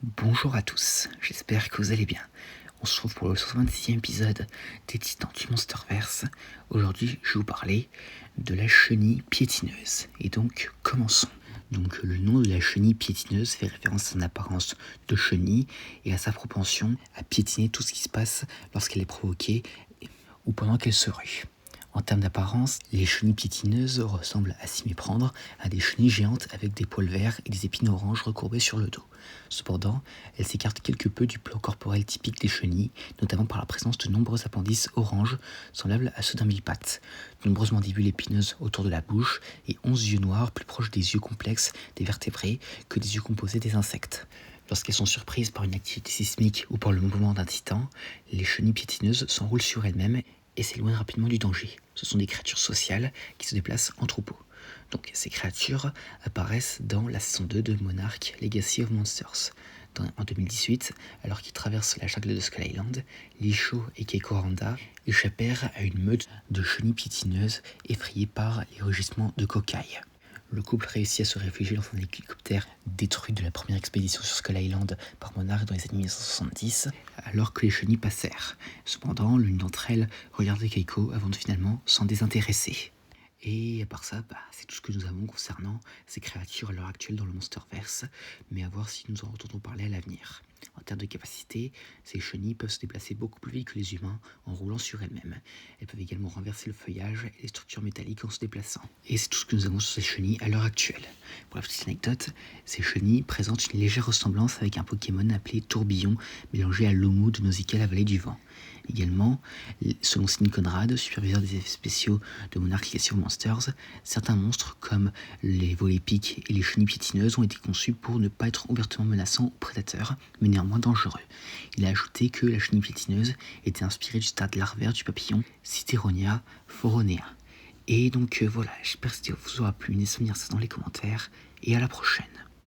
Bonjour à tous, j'espère que vous allez bien. On se retrouve pour le 66e épisode des Titans du Monsterverse. Aujourd'hui, je vais vous parler de la chenille piétineuse. Et donc, commençons. Donc, le nom de la chenille piétineuse fait référence à son apparence de chenille et à sa propension à piétiner tout ce qui se passe lorsqu'elle est provoquée ou pendant qu'elle se rue. En termes d'apparence, les chenilles piétineuses ressemblent à s'y méprendre à des chenilles géantes avec des poils verts et des épines oranges recourbées sur le dos. Cependant, elles s'écartent quelque peu du plan corporel typique des chenilles, notamment par la présence de nombreux appendices oranges semblables à ceux d'un mille-pattes, de nombreuses mandibules épineuses autour de la bouche et 11 yeux noirs plus proches des yeux complexes des vertébrés que des yeux composés des insectes. Lorsqu'elles sont surprises par une activité sismique ou par le mouvement d'un titan, les chenilles piétineuses s'enroulent sur elles-mêmes et s'éloignent rapidement du danger. Ce sont des créatures sociales qui se déplacent en troupeau. Donc ces créatures apparaissent dans la saison 2 de Monarch Legacy of Monsters. En 2018, alors qu'ils traversent la jungle de Skull Island, Lisho et Keiko Randa échappèrent à une meute de chenilles piétineuses effrayées par les rugissements de cocailles. Le couple réussit à se réfugier dans un hélicoptère détruit de la première expédition sur Skull Island par Monarch dans les années 1970, alors que les chenilles passèrent. Cependant, l'une d'entre elles regardait Keiko avant de finalement s'en désintéresser. Et à part ça, c'est tout ce que nous avons concernant ces créatures à l'heure actuelle dans le Monsterverse, mais à voir si nous en entendons parler à l'avenir. En termes de capacité, ces chenilles peuvent se déplacer beaucoup plus vite que les humains en roulant sur elles-mêmes. Elles peuvent également renverser le feuillage et les structures métalliques en se déplaçant. Et c'est tout ce que nous avons sur ces chenilles à l'heure actuelle. Pour la petite anecdote, ces chenilles présentent une légère ressemblance avec un Pokémon appelé Tourbillon, mélangé à Lomu de Nausicaa, la vallée du vent. Également, selon Cine Conrad, superviseur des effets spéciaux de Monarch Legacy of Monsters, certains monstres comme les volets piques et les chenilles piétineuses ont été conçus pour ne pas être ouvertement menaçants aux prédateurs, mais néanmoins dangereux. Il a ajouté que la chenille piétineuse était inspirée du stade larvaire du papillon Cytheronia foronea. Et donc voilà, j'espère que ça vous aura plu, n'hésitez pas à me dire ça dans les commentaires, et à la prochaine.